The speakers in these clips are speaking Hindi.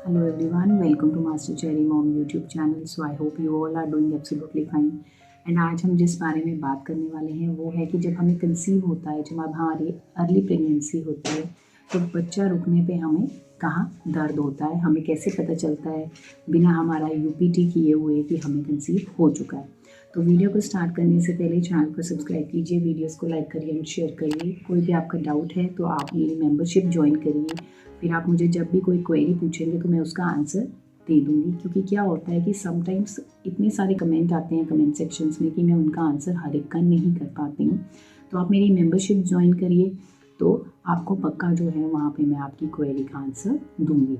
Hello everyone, welcome to Master Cherry Mom YouTube channel. So I hope you all are doing absolutely fine. And आज हम जिस बारे में बात करने वाले हैं वो है कि जब हमें कंसीव होता है, जब हमारी अर्ली प्रेगनेंसी होती है, तो बच्चा रुकने पे हमें कहाँ दर्द होता है, हमें कैसे पता चलता है बिना हमारा यूपीटी किए हुए कि हमें कंसीव हो चुका है। तो वीडियो को स्टार्ट करने से पहले चैनल को सब्सक्राइब कीजिए, वीडियोस को लाइक करिए एंड शेयर करिए। कोई भी आपका डाउट है तो आप मेरी मेंबरशिप ज्वाइन करिए, फिर आप मुझे जब भी कोई क्वेरी पूछेंगे तो मैं उसका आंसर दे दूँगी। क्योंकि क्या होता है कि समटाइम्स इतने सारे कमेंट आते हैं कमेंट सेक्शंस में कि मैं उनका आंसर हर एक का नहीं कर पाती हूँ। तो आप मेरी मेंबरशिप ज्वाइन करिए, तो आपको पक्का जो है वहाँ पे मैं आपकी क्वेरी का आंसर दूँगी।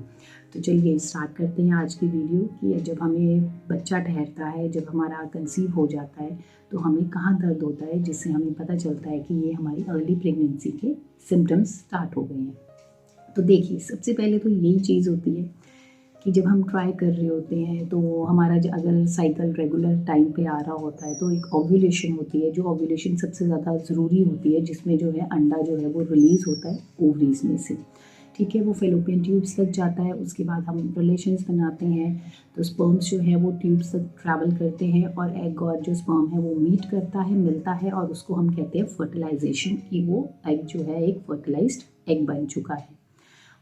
तो चलिए स्टार्ट करते हैं आज की वीडियो कि जब हमें बच्चा ठहरता है, जब हमारा कंसीव हो जाता है, तो हमें कहाँ दर्द होता है, जिससे हमें पता चलता है कि ये हमारी अर्ली प्रेगनेंसी के सिम्टम्स स्टार्ट हो गए हैं। तो देखिए, सबसे पहले तो यही चीज़ होती है कि जब हम ट्राई कर रहे होते हैं तो हमारा अगर साइकिल रेगुलर टाइम पे आ रहा होता है तो एक ओव्यूलेशन होती है, जो ओव्यूलेशन सबसे ज़्यादा ज़रूरी होती है, जिसमें जो है अंडा जो है वो रिलीज़ होता है ओवरीज में से। ठीक है, वो फेलोपियन ट्यूब्स तक जाता है, उसके बाद हम रिलेशंस बनाते हैं, तो स्पर्म्स जो है वो ट्यूब्स तक ट्रैवल करते हैं और एग और जो स्पर्म है वो मीट करता है, मिलता है, और उसको हम कहते हैं फर्टिलाइजेशन, कि वो एग जो है एक फर्टिलाइज्ड एग बन चुका है।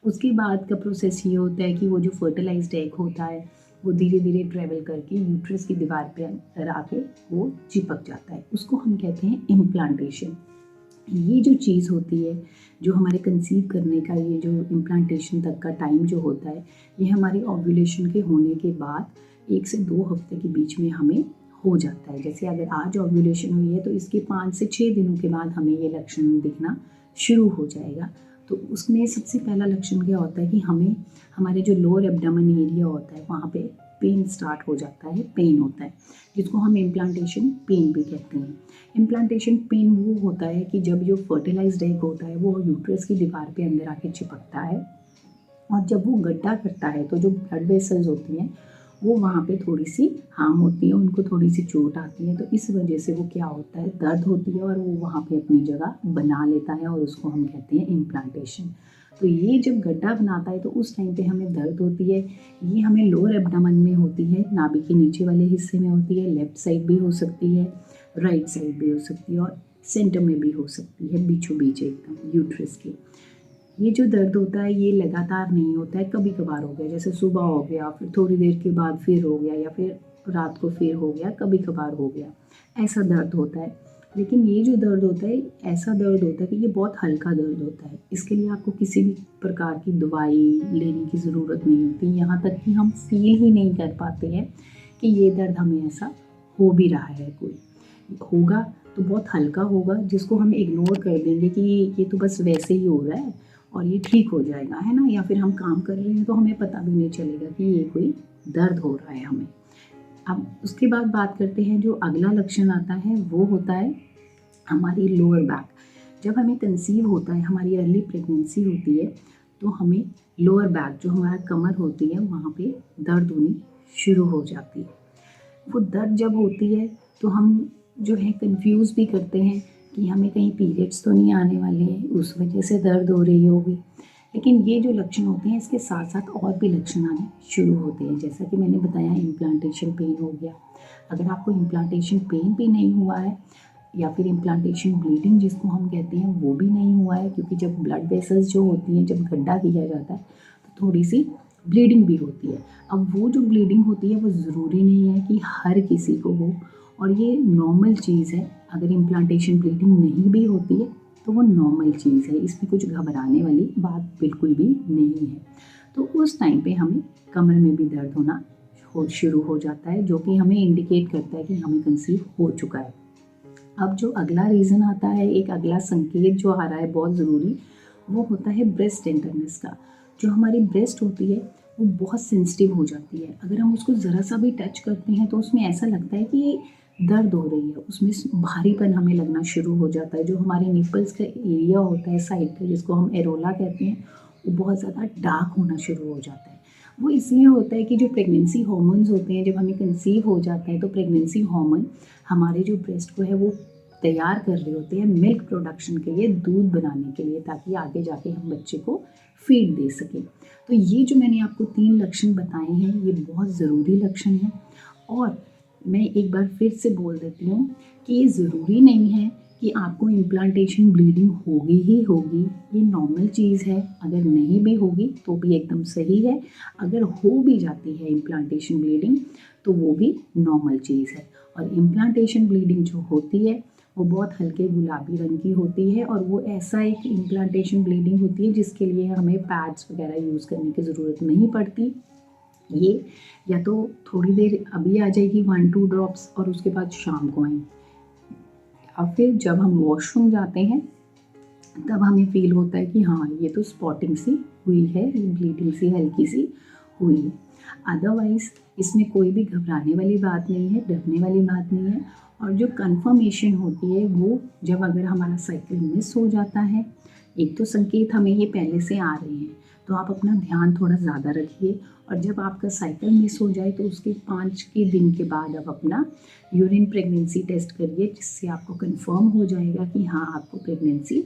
उसके बाद का प्रोसेस ये होता है कि वो जो फर्टिलाइज्ड एग होता है वो धीरे धीरे ट्रेवल करके यूट्रस की दीवार पे अंदर आके वो चिपक जाता है, उसको हम कहते हैं इम्प्लांटेशन। ये जो चीज़ होती है, जो हमारे कंसीव करने का ये जो इम्प्लांटेशन तक का टाइम जो होता है, ये हमारे ओव्यूलेशन के होने के बाद 1 से 2 हफ्ते के बीच में हमें हो जाता है। जैसे अगर आज ओव्यूलेशन हुई है तो इसके 5 से 6 दिनों के बाद हमें ये लक्षण दिखना शुरू हो जाएगा। तो उसमें सबसे पहला लक्षण क्या होता है कि हमें हमारे जो लोअर एब्डोमेन एरिया होता है वहाँ पे पेन स्टार्ट हो जाता है, पेन होता है, जिसको हम इम्प्लांटेशन पेन भी कहते हैं। इम्प्लांटेशन पेन वो होता है कि जब जो फर्टिलाइज्ड एग होता है वो यूट्रस की दीवार पे अंदर आके चिपकता है, और जब वो गड्ढा करता है तो जो ब्लड वेसल्स होती हैं वो वहाँ पे थोड़ी सी हार्म होती है, उनको थोड़ी सी चोट आती है, तो इस वजह से वो क्या होता है, दर्द होती है और वो वहाँ पे अपनी जगह बना लेता है, और उसको हम कहते हैं इम्प्लांटेशन। तो ये जब गड्ढा बनाता है तो उस टाइम पे हमें दर्द होती है। ये हमें लोअर एब्डोमेन में होती है, नाभि के नीचे वाले हिस्से में होती है, लेफ्ट साइड भी हो सकती है, राइट साइड भी हो सकती है, और सेंटर में भी हो सकती है, बीचों बीच एकदम यूट्रस के। ये जो दर्द होता है ये लगातार नहीं होता है, कभी कभार हो गया, जैसे सुबह हो गया, फिर थोड़ी देर के बाद फिर हो गया, या फिर रात को फिर हो गया, कभी कभार हो गया, ऐसा दर्द होता है। लेकिन ये जो दर्द होता है, ऐसा दर्द होता है कि ये बहुत हल्का दर्द होता है, इसके लिए आपको किसी भी प्रकार की दवाई लेने की ज़रूरत नहीं होती, यहाँ तक कि हम फील ही नहीं कर पाते हैं कि ये दर्द हमें ऐसा हो भी रहा है। कोई होगा तो बहुत हल्का होगा, जिसको हम इग्नोर कर देंगे कि ये तो बस वैसे ही हो रहा है और ये ठीक हो जाएगा, है ना, या फिर हम काम कर रहे हैं तो हमें पता भी नहीं चलेगा कि ये कोई दर्द हो रहा है हमें। अब उसके बाद बात करते हैं, जो अगला लक्षण आता है वो होता है हमारी लोअर बैक। जब हमें कंसीव होता है, हमारी अर्ली प्रेगनेंसी होती है, तो हमें लोअर बैक जो हमारा कमर होती है वहाँ पे दर्द होनी शुरू हो जाती है। वो दर्द जब होती है तो हम जो है कंफ्यूज भी करते हैं कि हमें कहीं पीरियड्स तो नहीं आने वाले हैं, उस वजह से दर्द हो रही होगी। लेकिन ये जो लक्षण होते हैं इसके साथ साथ और भी लक्षण आने शुरू होते हैं, जैसा कि मैंने बताया इम्प्लांटेशन पेन हो गया। अगर आपको इम्प्लांटेशन पेन भी नहीं हुआ है, या फिर इम्प्लांटेशन ब्लीडिंग जिसको हम कहते हैं वो भी नहीं हुआ है, क्योंकि जब ब्लड वेसल्स जो होती हैं, जब गड्ढा किया जाता है तो थोड़ी सी ब्लीडिंग भी होती है। अब वो जो ब्लीडिंग होती है वो ज़रूरी नहीं है कि हर किसी को हो, और ये नॉर्मल चीज़ है। अगर इम्प्लांटेशन ब्लीडिंग नहीं भी होती है तो वो नॉर्मल चीज़ है, इसमें कुछ घबराने वाली बात बिल्कुल भी नहीं है। तो उस टाइम पे हमें कमर में भी दर्द होना शुरू हो जाता है, जो कि हमें इंडिकेट करता है कि हमें कंसीव हो चुका है। अब जो अगला रीज़न आता है, एक अगला संकेत जो आ रहा है बहुत ज़रूरी, वो होता है ब्रेस्ट टेंडरनेस का। जो हमारी ब्रेस्ट होती है वो बहुत सेंसिटिव हो जाती है, अगर हम उसको ज़रा सा भी टच करते हैं तो उसमें ऐसा लगता है कि दर्द हो रही है, उसमें भारीपन हमें लगना शुरू हो जाता है। जो हमारे निपल्स का एरिया होता है साइड पे, जिसको हम एरोला कहते हैं, वो बहुत ज़्यादा डार्क होना शुरू हो जाता है। वो इसलिए होता है कि जो प्रेगनेंसी हार्मोन्स होते हैं, जब हमें कंसीव हो जाता है तो प्रेगनेंसी हार्मोन हमारे जो ब्रेस्ट को है वो तैयार कर रहे होते हैं मिल्क प्रोडक्शन के लिए, दूध बनाने के लिए, ताकि आगे जाके हम बच्चे को फीड दे सकें। तो ये जो मैंने आपको 3 लक्षण बताए हैं, ये बहुत ज़रूरी लक्षण हैं। और मैं एक बार फिर से बोल देती हूँ कि ये ज़रूरी नहीं है कि आपको इम्प्लांटेशन ब्लीडिंग होगी ही होगी। ये नॉर्मल चीज़ है, अगर नहीं भी होगी तो भी एकदम सही है। अगर हो भी जाती है इम्प्लांटेशन ब्लीडिंग तो वो भी नॉर्मल चीज़ है। और इम्प्लांटेशन ब्लीडिंग जो होती है वो बहुत हल्के गुलाबी रंग की होती है, और वो ऐसा एक इम्प्लांटेशन ब्लीडिंग होती है जिसके लिए हमें पैड्स वगैरह यूज़ करने की ज़रूरत नहीं पड़ती। ये या तो थोड़ी देर अभी आ जाएगी 1-2 ड्रॉप्स और उसके बाद शाम को आएँ, या फिर जब हम वॉशरूम जाते हैं तब हमें फ़ील होता है कि हाँ, ये तो स्पॉटिंग सी हुई है, ब्लीडिंग सी हल्की सी हुई है। अदरवाइज़ इसमें कोई भी घबराने वाली बात नहीं है, डरने वाली बात नहीं है। और जो कन्फर्मेशन होती है वो जब अगर हमारा साइकिल मिस हो जाता है, एक तो संकेत हमें ये पहले से आ रहे हैं, तो आप अपना ध्यान थोड़ा ज़्यादा रखिए। और जब आपका साइकिल मिस हो जाए तो उसके 5 के दिन के बाद आप अपना यूरिन प्रेगनेंसी टेस्ट करिए, जिससे आपको कन्फर्म हो जाएगा कि हाँ, आपको प्रेगनेंसी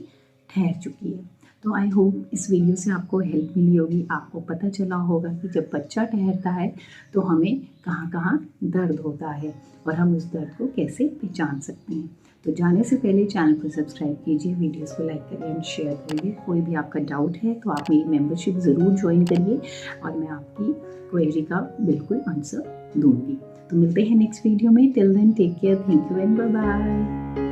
ठहर चुकी है। तो आई होप इस वीडियो से आपको हेल्प मिली होगी, आपको पता चला होगा कि जब बच्चा ठहरता है तो हमें कहाँ कहाँ दर्द होता है और हम उस दर्द को कैसे पहचान सकते हैं। तो जाने से पहले चैनल को सब्सक्राइब कीजिए, वीडियोस को लाइक करिए एंड शेयर करिए। कोई भी आपका डाउट है तो आप मेरी मेंबरशिप ज़रूर ज्वाइन करिए और मैं आपकी क्वेरी का बिल्कुल आंसर दूंगी। तो मिलते हैं नेक्स्ट वीडियो में। Till then take care, thank you and bye bye.